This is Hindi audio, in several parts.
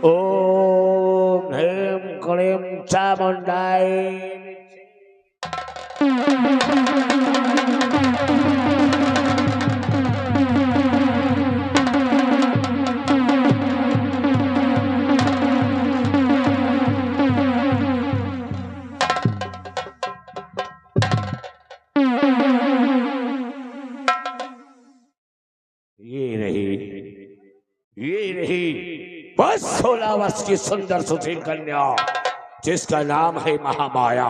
ओम ह्रीं क्लीं चामुंडाय। ये रही बस 16 वर्ष की सुंदर सुशील कन्या जिसका नाम है महामाया।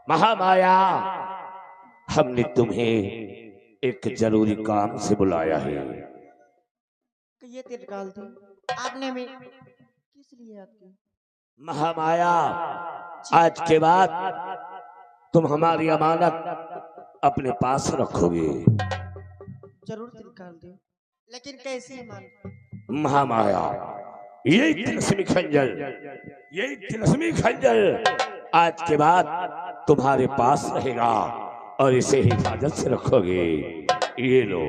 महामाया, हमने तुम्हें एक जरूरी काम से बुलाया है। ये तिरकाल थी आपने में किस लिए याद किया? महामाया, आज के बाद तुम हमारी अमानत अपने पास रखोगे। जरूर तिरकाल दे, लेकिन कैसे मान? महामाया, यही तिलस्मी खंजर, यही तिलस्मी खंजर आज के बाद तुम्हारे पास रहेगा और इसे हिफाजत से रखोगे। ये लो।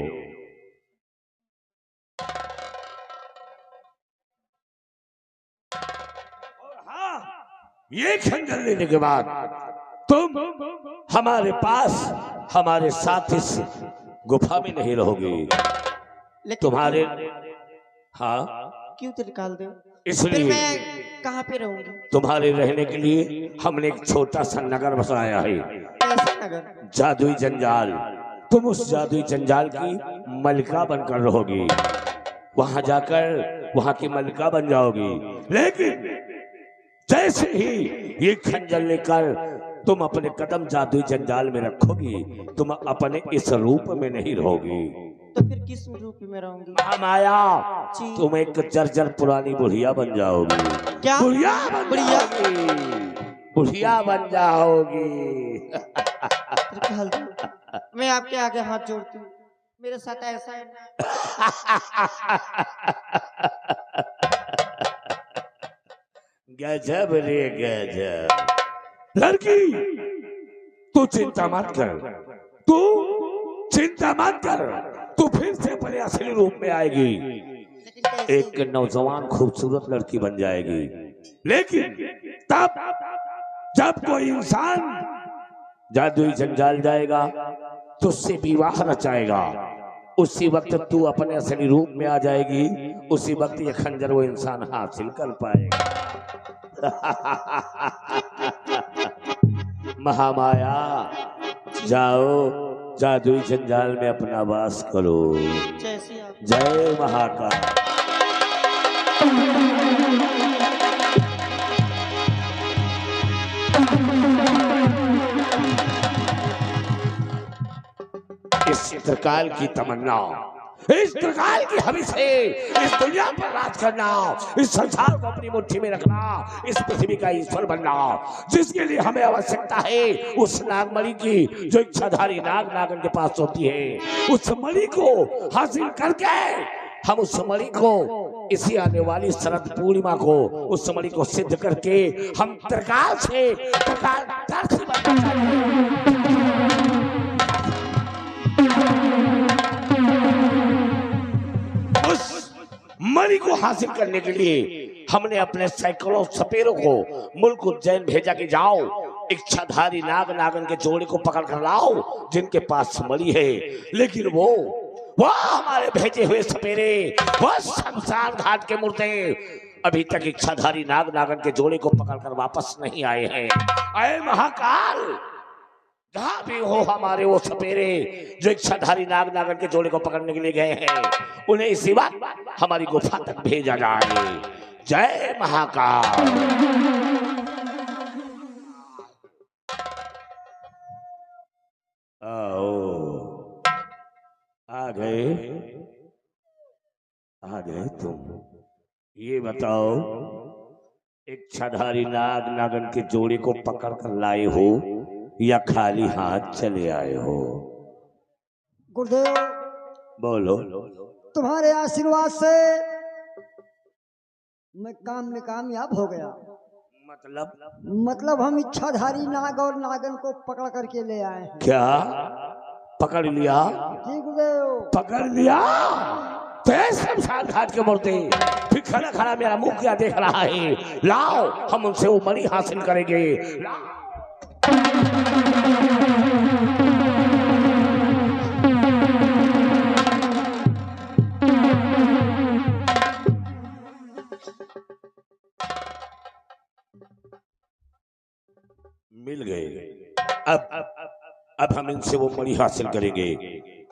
और हाँ, ये खंजर लेने के बाद तुम हमारे पास हमारे साथ इस गुफा में नहीं रहोगे। तुम्हारे हाँ क्यों तिरकाल दे? इसलिए मैं कहाँ पे रहूंगी? तुम्हारे रहने के लिए हमने एक छोटा सा नगर बसाया है। कैसा नगर? जादुई जंजाल। तुम उस जादुई जंजाल की मलिका बनकर रहोगी। वहां जाकर वहां की मलिका बन जाओगी। लेकिन जैसे ही ये खंजर लेकर तुम अपने कदम जादुई जंजाल में रखोगी, तुम अपने इस रूप में नहीं रहोगी। तो फिर किस रूप में रहूंगी? महामाया, तुम एक जर्जर पुरानी बुढ़िया बन जाओगी। क्या? बुढ़िया बन जाओगी। बुढ़िया बन जाओगी। मैं आपके आगे हाथ जोड़ती हूँ, मेरे साथ ऐसा है। गजब रे गजब। लड़की, तू चिंता मत कर, तू चिंता मत कर, तू फिर से अपने असली रूप में आएगी। एक नौजवान खूबसूरत लड़की बन जाएगी। लेकिन तब जब कोई इंसान जादुई जंजाल जाएगा तो उससे विवाह रचाएगा, उसी वक्त तू अपने असली रूप में आ जाएगी। उसी वक्त ये खंजर वो इंसान हासिल कर पाएगा। महामाया, जाओ जादुई जंजाल में अपना वास करो। जय महाकाल। इस चित्रकाल की तमन्ना, इस त्रिकाल की हविस है इस दुनिया पर राज करना, इस संसार को अपनी मुट्ठी में रखना, इस पृथ्वी का ईश्वर बनना। जिसके लिए हमें आवश्यकता है उस नागमणि की जो इच्छाधारी नाग नागन के पास होती है। उस मणि को हासिल करके हम उस मणि को इसी आने वाली शरद पूर्णिमा को उस मणि को सिद्ध करके हम त्रिकाल से त्रिकाल बनना चाहिए। मणि को हासिल करने के लिए हमने अपने सैकड़ों सपेरों को मुल्क उज्जैन भेजा कि जाओ इच्छाधारी नाग नागन के जोड़े को पकड़ कर लाओ जिनके पास मणि है। लेकिन वो हमारे भेजे हुए सपेरे, वह शमशान घाट के मुर्दे अभी तक इच्छाधारी नाग नागन के जोड़े को पकड़कर वापस नहीं आए हैं। अय महाकाल, जहां भी हो हमारे वो सपेरे जो इच्छाधारी नाग नागन के जोड़े को पकड़ने के लिए गए हैं, उन्हें इसी वक्त हमारी गुफा तक भेजा जाए। जय महाकाल। आओ, आ गए तुम। ये बताओ, इच्छाधारी नाग नागन के जोड़े को पकड़ कर लाए हो या खाली हाथ चले आए हो? गुरुदेव, बोलो। तुम्हारे आशीर्वाद से मैं काम में कामयाब हो गया। मतलब हम इच्छाधारी नाग और नागन को पकड़ करके ले आए हैं। क्या पकड़ लिया? जी गुरुदेव, पकड़ लिया। शमशान घाट के मूर्ति फिर खड़ा खड़ा मेरा मुंह क्या देख रहा है? लाओ, हम उनसे वो मणि हासिल करेंगे। मिल गए। अब हम इनसे वो मणि हासिल करेंगे।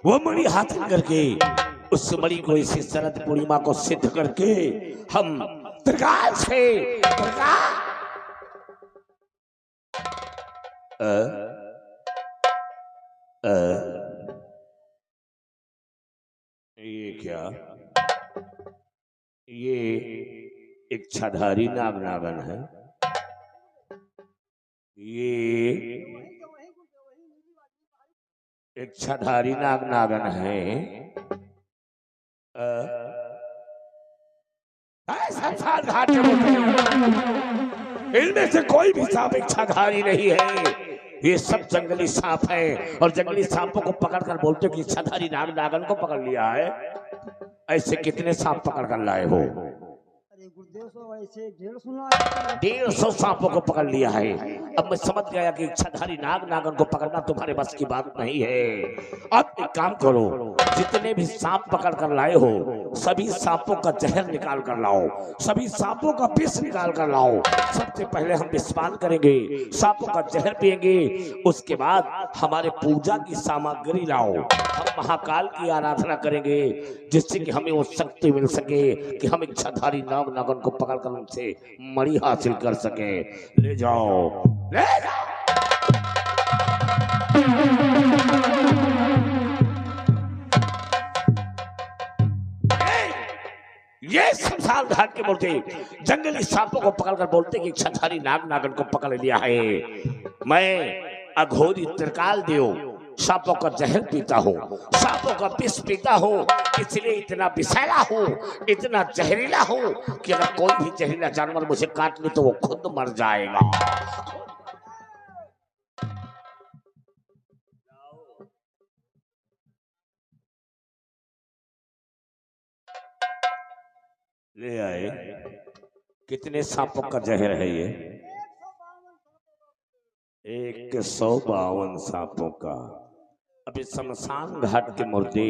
वो मणि हासिल करके उस मणि को इसी शरद पूर्णिमा को सिद्ध करके हम त्रिकाल से ये क्या? ये इच्छाधारी नागन है। ये इच्छाधारी नागन है। शमशान घाट के मूर्ति इनमें से कोई भी सांप इच्छाधारी नहीं है। ये सब जंगली सांप हैं और जंगली सांपों को पकड़कर बोलते कि इच्छाधारी नागन को पकड़ लिया है। ऐसे कितने सांप पकड़ कर लाए हो? अरे गुरुदेव सो ऐसे 150 सांपों को पकड़ लिया है। अब मैं समझ गया कि इच्छाधारी नागन को पकड़ना तुम्हारे बस की बात नहीं है। अब एक काम करो, जितने भी सांप पकड़ कर लाए हो सभी सांपों का जहर निकाल कर लाओ, सभी सांपों का विष निकाल कर लाओ। सबसे पहले हम विस्पान करेंगे, सांपों का जहर पिएंगे, उसके बाद हमारे पूजा की सामग्री लाओ। हम महाकाल की आराधना करेंगे जिससे कि हमें वो शक्ति मिल सके कि हम इच्छाधारी नागन को पकड़कर उनसे मणि हासिल कर सके। ले जाओ, ले जाओ। ये शमशान घाट के मूर्ति जंगली सांपों को पकड़कर बोलते कि इच्छाधारी नागन को पकड़ लिया है। मैं अघोरी त्रिकाल देव सांपों का जहर पीता हूँ, सांपों का विष पीता हूँ, इसलिए इतना विषैला हूँ, इतना जहरीला हूँ कि अगर कोई भी जहरीला जानवर मुझे काट ले तो वो खुद मर जाएगा। ले आए। कितने सांपों का जहर है ये? 152 सांपों का। अभी शमशान घाट के मूर्ति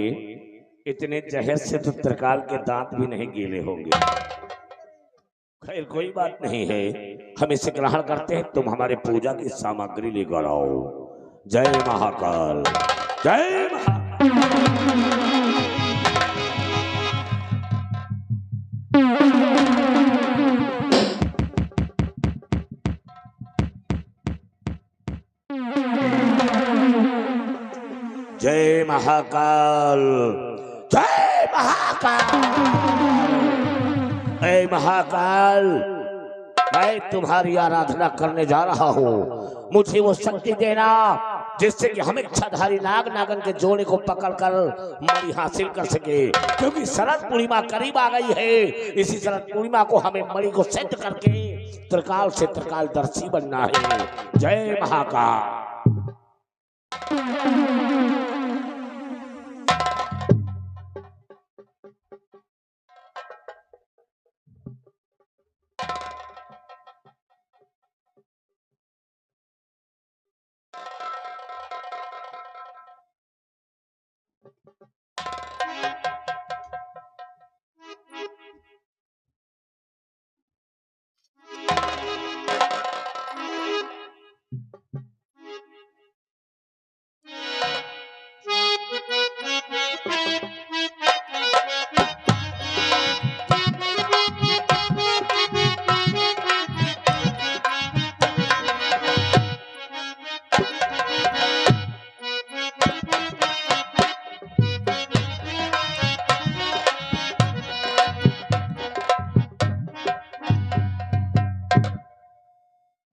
इतने जहर से तो त्रिकाल के दांत भी नहीं गीले होंगे। खैर कोई बात नहीं है, हम इसे ग्रहण करते हैं। तुम हमारे पूजा की सामग्री लेकर आओ। जय महाकाल, जय महाकाल। जय महाकाल, जय महाकाल। जय महाकाल, मैं तुम्हारी आराधना करने जा रहा हूँ। मुझे वो शक्ति देना जिससे कि हम इच्छाधारी नागन के जोड़े को पकड़कर मणि हासिल कर सके, क्योंकि शरद पूर्णिमा करीब आ गई है। इसी शरद पूर्णिमा को हमें मणि को सिद्ध करके त्रिकाल से त्रिकालदर्शी बनना है। जय महाकाल।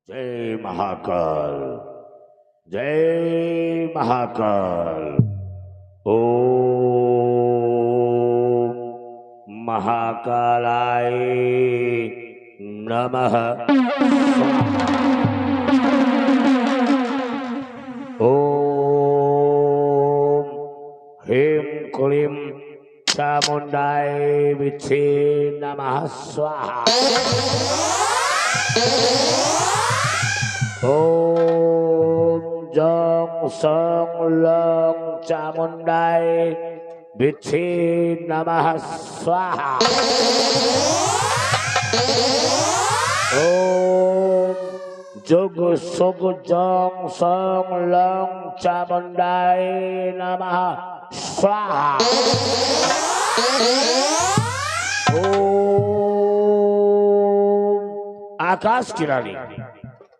जय महाकाल, जय महाकाल। ओम महाकालाय नमः। ओम ह्रीं क्लीं चामुंडाय विच्छे नमः स्वाहा। ओम जं सं लं चामुंडाय विच्छे नमः स्वाहा। ओम जुग सुग जं सं लं चामुंडाय नमः स्वाहा। आकाश की रानी,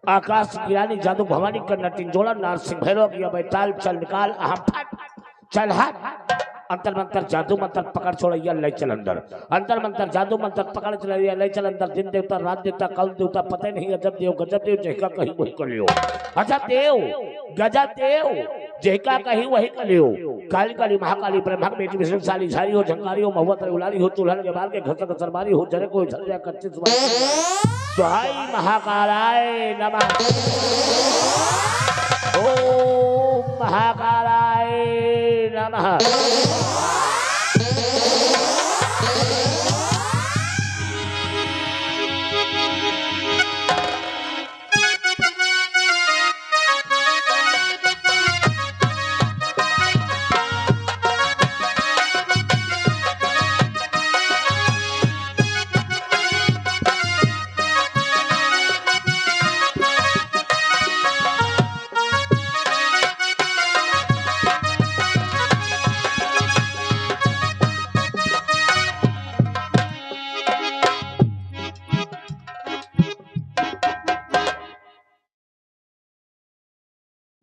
आकाश की रानी जादू भवानी का नटिंजोला नारसिंह भैरव की बैताल चल निकाल अहम फट चल हट। अंतर मंतर जादू मंत्र पकड़ छोड़िया ले चल अंदर। अंतर मंतर जादू मंत्र पकड़ चलिया ले चल अंदर। दिन देवता रात देवता कल देवता पता नहीं अजब देव गजब देव जहका कहीं वही कर लियो। अजब देव गजब देव जहका कहीं वही कर लियो। काली काली महाकाली ब्रह्मा बेटी विष्णुशाली सारी हो झंकारी हो महुआ उलारी हो तुलहन के बाल के घसक सरबारी हो जरे को झल जाए कच्चे सुहाई महाकालाय नमः। ओम महाकालाय नमः।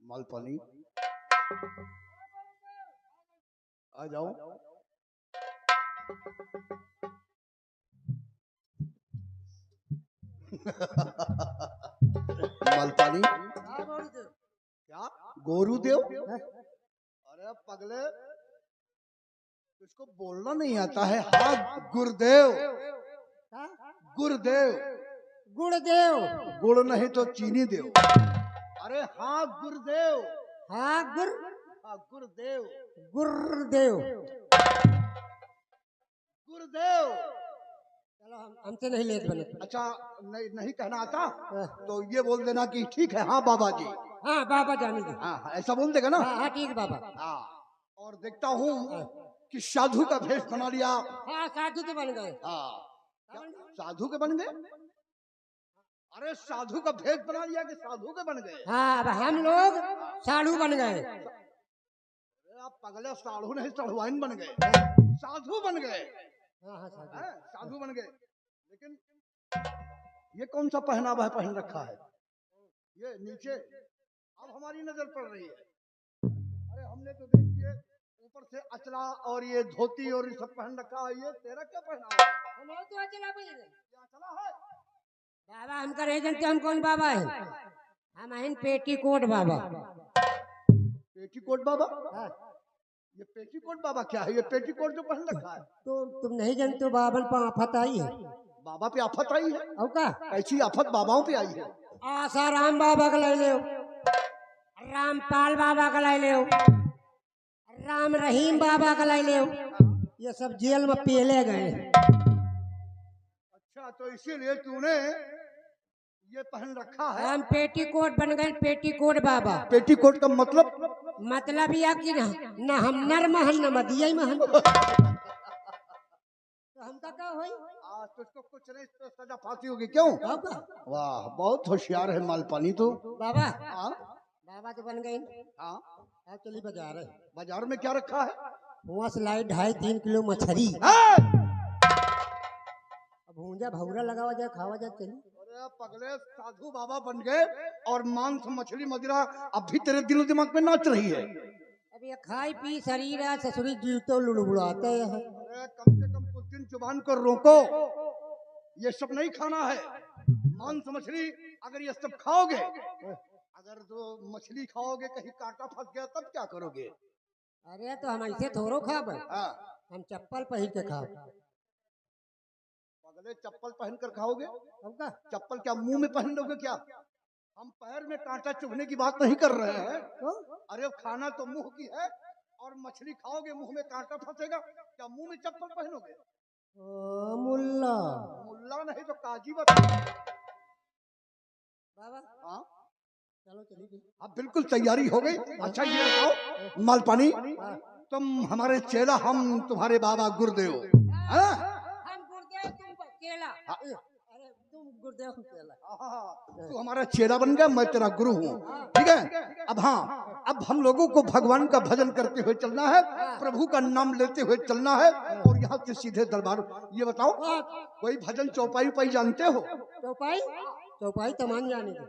मालपानी आ जाओ। मालपानी क्या गोरुदेव? अरे पगले इसको बोलना नहीं आता है। हाँ गुरुदेव, गुरुदेव गुरुदेव। गुड़ नहीं तो चीनी देव। अरे हाँ गुरुदेव। हाँ गुरुदेव गुरुदेव। गुरुदेव। चलो हमसे नहीं लेट बने। अच्छा नहीं कहना आता तो ये बोल देना कि ठीक है हाँ बाबा जी। हाँ बाबा जाने दो। हाँ ऐसा बोल देगा ना। हाँ ठीक है बाबा। हाँ और देखता हूँ कि साधु का भेष बना लिया। हाँ साधु के बन गए। हाँ साधु के बन गए। अरे साधु का भेष बना लिया कि साधु के बन गए। हाँ अब हम लोग साधु बन गए। आप पगले साधु नहीं साधुआइन बन गए। साधु बन गए। हाँ साधु। साधु बन गए। लेकिन ये कौन सा पहनावा है पहन रखा है ये नीचे? अब हमारी नजर पड़ रही है। अरे हमने तो देखिए ऊपर से अचला और ये धोती और ये सब पहन रखा है। ये तेरा क्या पहनावा है? हमारे तो अचला पहने। क्या अचला है? बाबा हम करे जानते हम कौन बाबा है? हम हैं पेटीकोट बाबा। पेटीकोट बाबा? ये पेटीकोट बाबा क्या है? ये पेटीकोट जो पहन रखा है तो तुम नहीं जानते हो बाबा पे आफत आई है। बाबा पे आफत आई है? और का कैसी आफत बाबाओं पे आई है? आशा राम बाबा का लाई ले, रामपाल बाबा का लाई ले, राम रहीम बाबा का लाई ले। ये सब जेल में पेले गए। अच्छा तो इसीलिए तूने ये पहन रखा है। हम पेटीकोट बन गए। पेटीकोट बाबा। पेटीकोट का मतलब यह कि न हम नर महन न मदिया महन। तो हमका क्या होई? तुझको कुछ नहीं तो सजा फांसी होगी क्यों? वाह बहुत होशियार है मालपानी तो। बाबा बाबा तो बन गए। हाँ चलिए बाजार है। बाजार में क्या रखा है? वहाँ से लाई 2.5-3 किलो मछली। भूंजा भौरा लगावा जाए खावा जाए चलिए। अरे पगले साधु बाबा बन गए और मांस मछली मदिरा अब भी तेरे दिलो दिमाग में नाच रही है। अब ये खाई पी शरीर है ससुरी जीवतो लुड़बुड़ाते हैं। अरे कम से कम कुछ दिन जुबान को रोको। ये सब नहीं खाना है। मांस मछली अगर ये सब खाओगे, अगर तो मछली खाओगे कहीं कांटा फंस गया तब क्या करोगे? अरे तो हम ऐसे थोड़ो खाब। हम चप्पल पहन के खाओ। पगले चप्पल पहन कर खाओगे? चप्पल क्या मुंह में पहन लोगे क्या? हम पैर में कांटा चुभने की बात नहीं कर रहे हैं। अरे खाना तो मुंह की है और मछली खाओगे मुंह में कांटा फंसेगा, क्या मुंह में चप्पल पहनोगे? मुल्ला। मुल्ला नहीं तो काजी बता। बाबा हाँ चलो चलिए। अब बिल्कुल तैयारी हो गई। अच्छा ये बताओ मालपानी, तुम हमारे चेला, हम तुम्हारे बाबा गुरुदेव, हाँ? हम गुरुदेव तुम चेला। अरे तुम गुरुदेव हम चेला। तू हमारा चेला बन गया, मैं तेरा गुरु हूँ, ठीक है। अब हाँ, अब हम लोगों को भगवान का भजन करते हुए चलना है, प्रभु का नाम लेते हुए चलना है, और यहाँ से सीधे दरबार। ये बताओ कोई भजन चौपाई उपाई जानते हो? चौपाई चौपाई तमान जाने दे।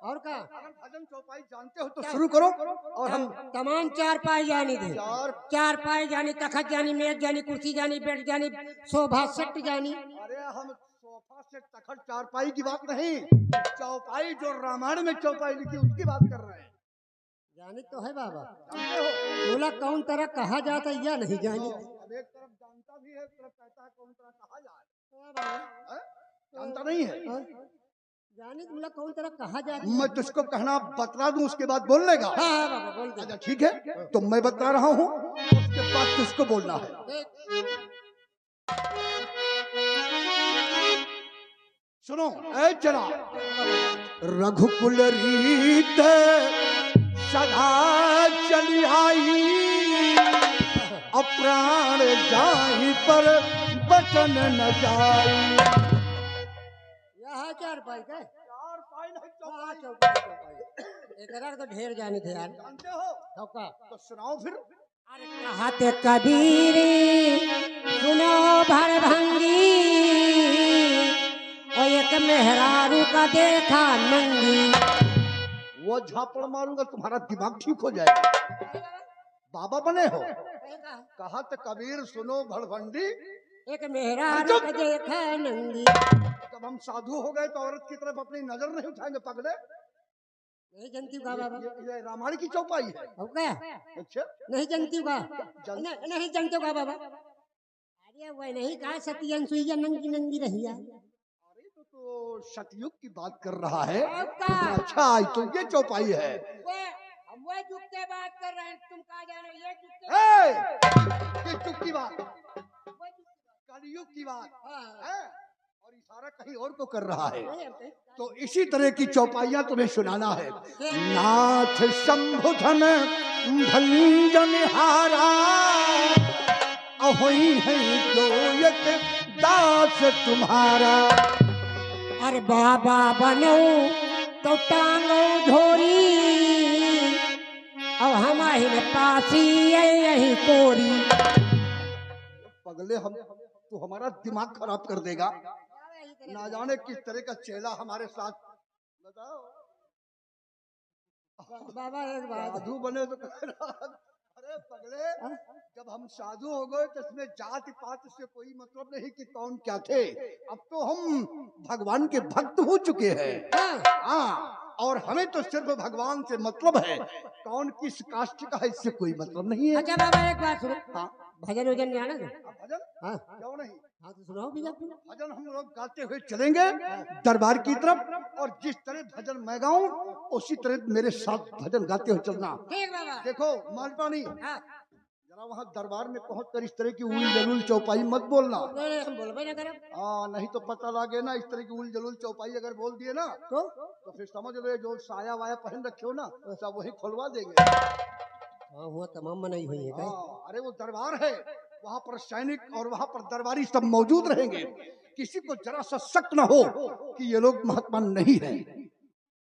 और का अगर भजन चौपाई जानते हो तो शुरू करो। और हम तमाम चार पाई जानी दे। चार चार पाई जानी, तखत जानी, मेज जानी, कुर्सी जानी, बेड जानी, शोभा सेट जानी। अरे हम सोफा से तखत चारपाई की बात नहीं, चौपाई जो रामायण में चौपाई लिखी उसकी बात कर रहे हैं। जानी तो है बाबा। जानते हो? बोला कौन तरह कहा जाता है या नहीं जानी। अब एक तरफ जानता भी है, एक तरफ कहता है कौन तरह कहा जाए, हैं? जानता नहीं है। जानी बोला कौन तरह कहा जाता है। मैं तुझको कहना बतला दूं, उसके बाद बोल लेगा। हाँ हाँ बाबा बोल दे। अच्छा ठीक है, तो मैं बता रहा हूँ, उसके बाद तुझको बोलना है। सुनो ऐ चला, रघुकुल रीत सदा चली आई, अप्राण जाहि पर बचन न जाई। यहाँ चार पाई का चार पाई नहीं हाँ, चौपाई। चौपाई चौपाई। एक तरह तो ढेर जाने थे यार। जानते हो? चौका तो सुनाओ फिर। अरे कहते कबीर सुनो भरभंगी, और एक मेहरारू का देखा नंगी। वो झापड़ मारूंगा तुम्हारा दिमाग ठीक हो जाएगा। बाबा बने हो? कहा तो कबीर सुनो भड़भंडी, एक मेहरारू का देखा नंगी। जब हम साधु हो गए तो औरत की तरफ अपनी नजर नहीं उठाएंगे पगले। नहीं जानती का बाबा। ये रामायण की चौपाई है। हो क्या अच्छा नहीं जानती का नहीं जानते का बाबा। अरे वह नहीं कहा सतियन सुइया नंगी नंगी रही है। अरे तो सतयुग की बात कर रहा है। का अच्छा तो ये चौपाई है। हम वह युग के बात कर रहे हैं, तुम कहा जानो ये युग के ये युग की बात, कलयुग की बात है, और इशारा कहीं और को कर रहा है। तो इसी तरह की चौपाइयां तुम्हें सुनाना है। नाथ शंभुधन भंजन हारा, अहोई है तो एक दास तुम्हारा। अरे बाबा बनो तो टांगो झोरी, अब हमारे पासी यही कोरी। पगले हम तो हमारा दिमाग खराब कर देगा। ना जाने किस तरह का चेला हमारे साथ। बताओ बाबा एक बात साधु बने तो अरे पगले, जब हम साधु हो गए तो इसमें जात पात से कोई मतलब नहीं कि कौन क्या थे। अब तो हम भगवान के भक्त हो चुके हैं। हाँ, और हमें तो सिर्फ भगवान से मतलब है, कौन किस कास्ट का है इससे कोई मतलब नहीं है। अच्छा बाबा एक बात सुनो। हाँ भजन वजन जाना था। भजन हाँ क्यों नहीं, हाँ तो सुनाओ भैया। भजन हम लोग गाते हुए चलेंगे दरबार की तरफ, और जिस तरह भजन मैं गाऊं उसी तरह मेरे साथ भजन गाते हुए चलना। ठीक बाबा। देखो मालपानी, हाँ जरा वहाँ दरबार में पहुँच कर इस तरह की उल जलूल चौपाई मत बोलना। हम बोलबे ना करो हाँ नहीं तो पता लगे ना, इस तरह की उल जलूल चौपाई अगर बोल दिए ना तो फिर समझ लो जो साया वाया पहन रखे हो ना सब वही खोलवा देंगे। हाँ हुआ तमाम मनाई हुई है। हाँ, अरे वो दरबार है, वहाँ पर सैनिक और वहाँ पर दरबारी सब मौजूद रहेंगे। किसी को जरा सा शक न हो कि ये लोग महात्मा नहीं है,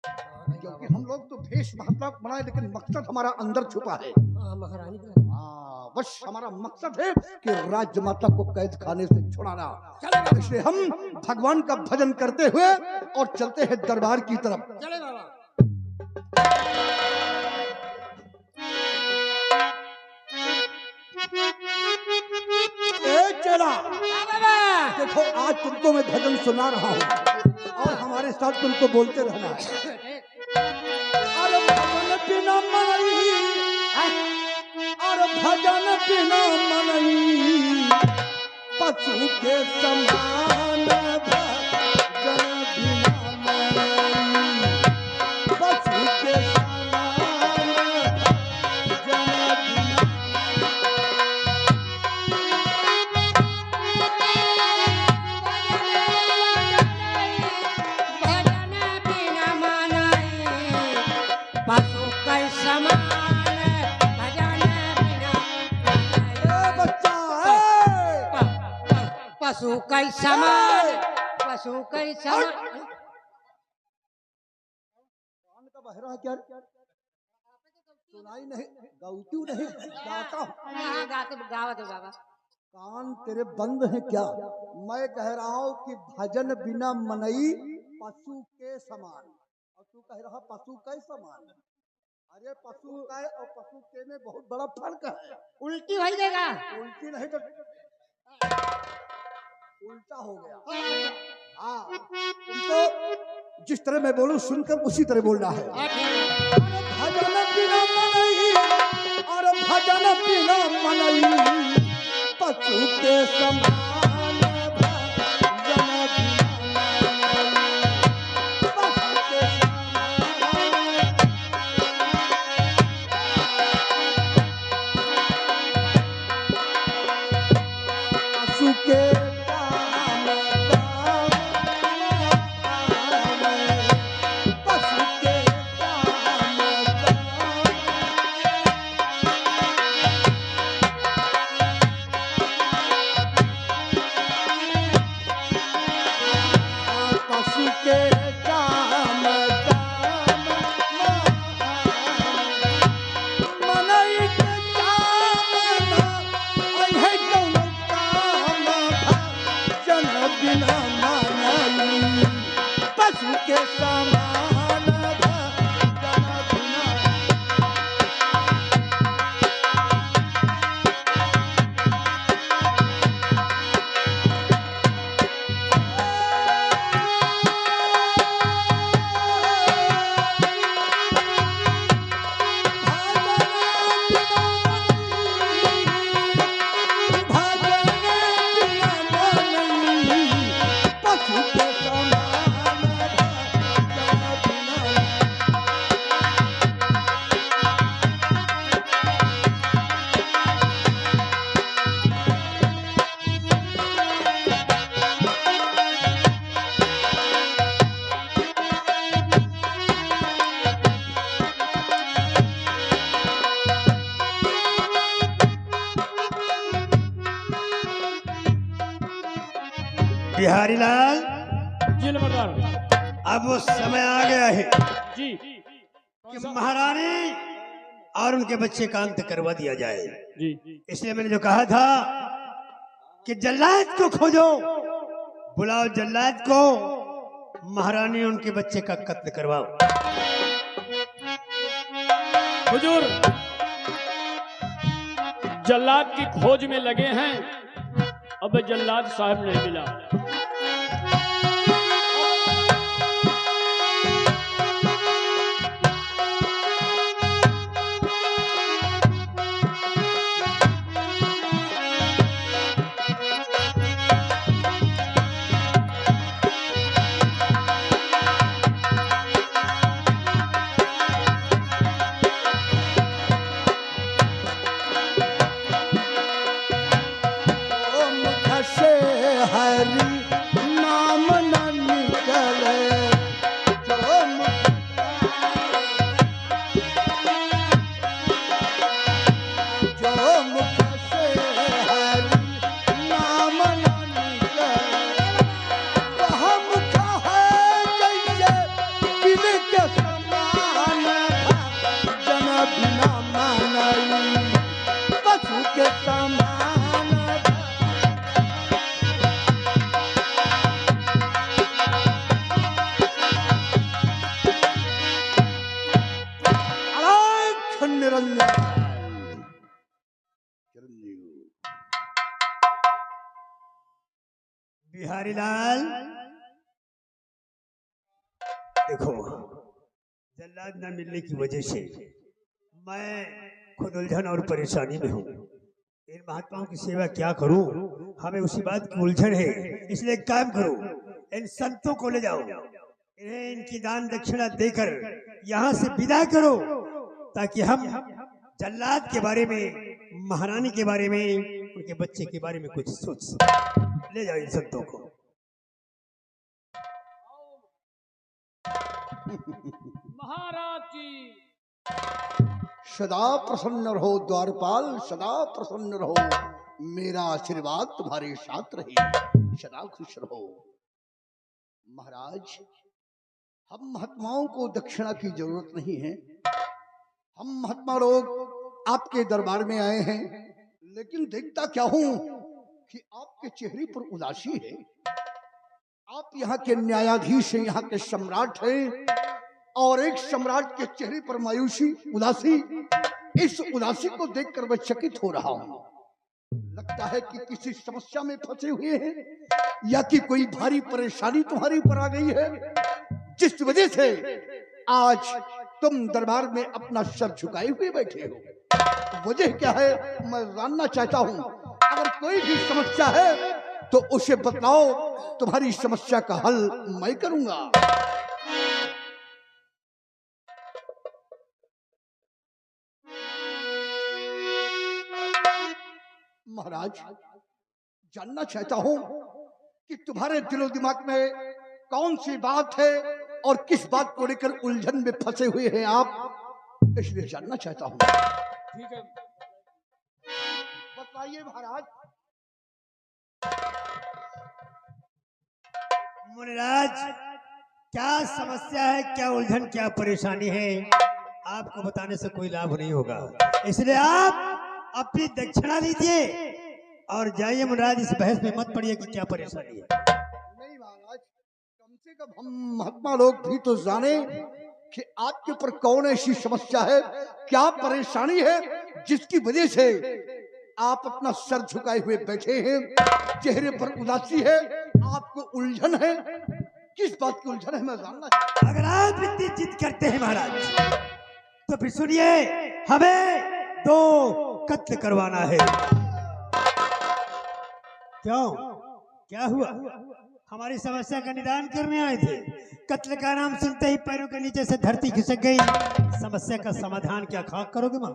क्योंकि हम लोग तो भेष महात्मा बनाए लेकिन मकसद हमारा अंदर छुपा है। महारानी का हाँ, बस हमारा मकसद है कि राज्य माता को कैद खाने से छुड़ाना। इसलिए हम भगवान का भजन करते हुए और चलते हैं दरबार की तरफ। चले बाबा। चला देखो, आज तुमको मैं भजन सुना रहा हूँ और हमारे साथ तुमको बोलते रहना है। अरे भजन बिना मनई, अरे भजन बिना मनई, पशु के समान भजन बिना मनई, पशु के समान भजन बिना। पशु का समान, पशु का समान। कान का बहरा है क्या? सुनाई नहीं, गौतू नहीं, गाता हूं। हाँ, गाते गावत हो बाबा। कान तेरे बंद हैं क्या? मैं कह रहा हूँ कि भजन बिना मनई पशु के समान, और तू कह रहा पशु के समान। अरे पशु का और पशु के में बहुत बड़ा फर्क है। उल्टी हो जाएगा। उल्टी नहीं तो उल्टा हो गया। हाँ, तुमको जिस तरह मैं बोलूं सुनकर उसी तरह बोलना है। भजन बिना मनई, और भजन बिना मनई पशु के समान, भजन बिना मनई पशु के पशु के काम पशु के काम पशु के काम मनई के काम है कौन काम भजन बिना मनई पशु के समान, भजन बिना बिहारी लाल, जी नमस्कार अब वो समय आ गया है जी। कि महारानी और उनके बच्चे का अंत करवा दिया जाए। जी इसलिए मैंने जो कहा था कि जल्लाद को खोजो, बुलाओ जल्लाद को, महारानी उनके बच्चे का कत्ल करवाओ। हुजूर, जल्लाद की खोज में लगे हैं, अब जल्लाद साहब नहीं मिला। से हरि नाम न निकले, जो मुख से हरि नाम न निकले, वह मुख है जैसे बिन के समान, भजन बिना मनई पशु के समान। बिहारी लाल, देखो जल्लाद न मिलने की वजह से मैं खुद उलझन और परेशानी में हूँ। इन महात्माओं की सेवा क्या करूं, हमें उसी बात की उलझन है। इसलिए एक काम करो, इन संतों को ले जाओ, इन्हें इनकी दान दक्षिणा देकर यहाँ से विदा करो, ताकि हम जल्लाद के बारे में, महारानी के बारे में, उनके बच्चे के बारे में कुछ सोच सकें। ले जाओ इन संतों को। महाराज की सदा प्रसन्न रहो द्वारपाल, सदा प्रसन्न रहो। मेरा आशीर्वाद तुम्हारे साथ रहे, सदा खुश रहो। महाराज, हम महात्माओं को दक्षिणा की जरूरत नहीं है। हम महात्मा लोग आपके दरबार में आए हैं, लेकिन देखता क्या हूं कि आपके चेहरे पर उदासी है। आप यहाँ के न्यायाधीश हैं, यहाँ के सम्राट हैं, और एक सम्राट के चेहरे पर मायूसी, उदासी, इस उदासी को देखकर मैं चकित हो रहा हूं। लगता है कि किसी समस्या में फंसे हुए हैं या कि कोई भारी परेशानी तुम्हारे ऊपर आ गई है, जिस वजह से आज तुम दरबार में अपना सर झुकाए हुए बैठे हो। वजह क्या है मैं जानना चाहता हूं। अगर कोई भी समस्या है तो उसे बतलाओ, तुम्हारी समस्या का हल मैं करूंगा। महाराज, जानना चाहता हूं कि तुम्हारे दिलो दिमाग में कौन सी बात है और किस बात को लेकर उलझन में फंसे हुए हैं आप, इसलिए जानना चाहता हूं। ठीक है, बताइए महाराज। मुनिराज, क्या समस्या है, क्या उलझन, क्या परेशानी है, आपको बताने से कोई लाभ नहीं होगा। इसलिए आप अपनी दक्षिणा लीजिए और जाइए। मुनिराज, इस बहस में मत पड़िए कि क्या परेशानी है। नहीं महाराज, कम से कम हम महात्मा लोग भी तो जाने कि आपके ऊपर कौन ऐसी समस्या है, क्या परेशानी है, जिसकी वजह से आप अपना सर झुकाए हुए बैठे हैं, चेहरे पर उदासी है, आपको उलझन है। किस बात की उलझन है मैं जानना चाहता हूं। अगर आप इतनी जिद करते हैं महाराज, तो फिर सुनिए, हमें 2 कत्ल करवाना है। क्यों, क्या हुआ? हमारी समस्या का निदान करने आए थे। कत्ल का नाम सुनते ही पैरों के नीचे से धरती खिसक गई। समस्या का समाधान क्या खाक करोगे मां?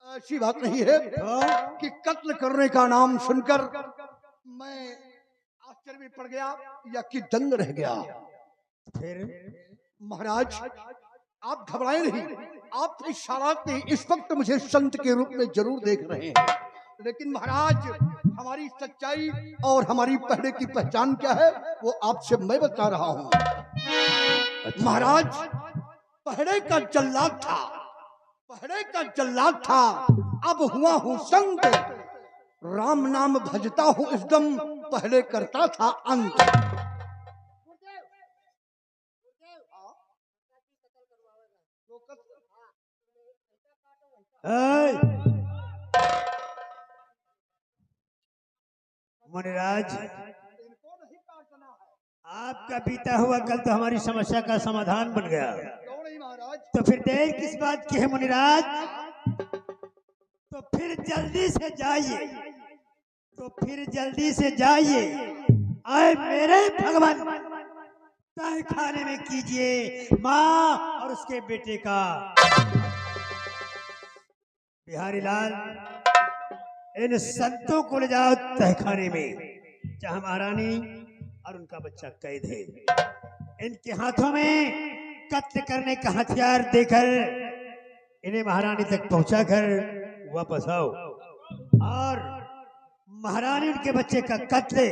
ऐसी बात नहीं है कि कत्ल करने का नाम सुनकर मैं आश्चर्य में पड़ गया या कि दंग रह गया। फिर महाराज, आप घबराए नहीं। आप इशारात में इस वक्त मुझे संत के रूप में जरूर देख रहे हैं, लेकिन महाराज हमारी सच्चाई और हमारी पहले की पहचान क्या है वो आपसे मैं बता रहा हूं। महाराज, पहले का जल्लाद था, पहले का जल्लाद था, अब हुआ हूं संत। राम नाम भजता हूं इस दम, पहले करता था अंत। मुनिराज, आपका बीता हुआ कल तो हमारी समस्या का समाधान बन गया, तो फिर देर किस बात की है मुनिराज? तो फिर जल्दी से जाइए, तो फिर जल्दी से जाइए। आए मेरे भगवान, तय खाने में कीजिए माँ और उसके बेटे का। बिहारी लाल, इन संतों को ले जाओ तहखाने में, जहां महारानी और उनका बच्चा कैद है। इनके हाथों में कत्ल करने का हथियार देकर इन्हें महारानी तक पहुंचाकर वापस आओ, और महारानी उनके बच्चे का कत्ल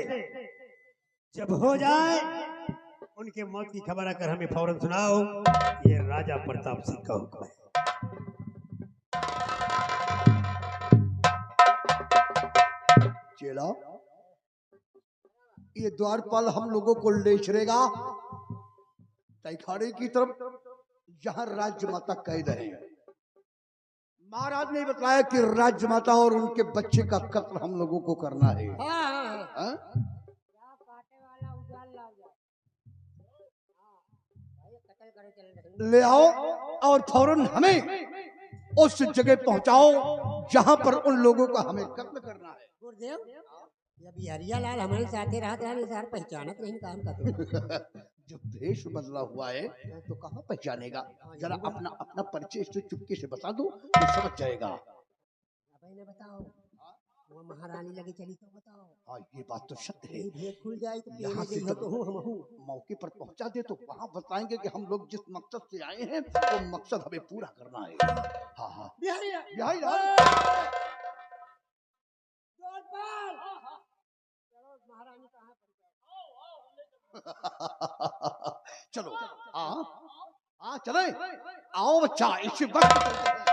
जब हो जाए, उनके मौत की खबर आकर हमें फौरन सुनाओ। ये राजा प्रताप सिंह का हुक्म है। चेला, ये द्वारपाल हम लोगों को ले चलेगा तैखाड़े की तरफ, जहां राज्य माता कैद है। महाराज ने बताया कि राज्य माता और उनके बच्चे का कत्ल हम लोगों को करना है। हाँ? ले आओ और फौरन हमें उस जगह पहुंचाओ जहां पर उन लोगों का हमें कत्ल करना है। गुरुदेव, ये बिहारिया लाल हमारे साथ ही रहा यार, पहचानत नहीं काम का। जब देश बदला हुआ है तो कहाँ पहचानेगा? जरा अपना अपना परिचय इससे चुपके से बता दो तो समझ जाएगा। बताओ, वो महारानी लगी चली तो बताओ। हाँ ये बात तो सत्य है। यही भेद खुल जाए तो यहाँ पीने से जइहो जब तो हूँ हम हूँ। मौके पर पहुंचा दे तो वहाँ बताएंगे कि हम लोग जिस मकसद से आए हैं वो मकसद हमें पूरा करना है। हाँ हाँ बिहारी बिहारी लाल। जोरपाल चलो महारानी कहाँ चलो हाँ हाँ चले आओ बच्चा इसी वक्त चलते हैं।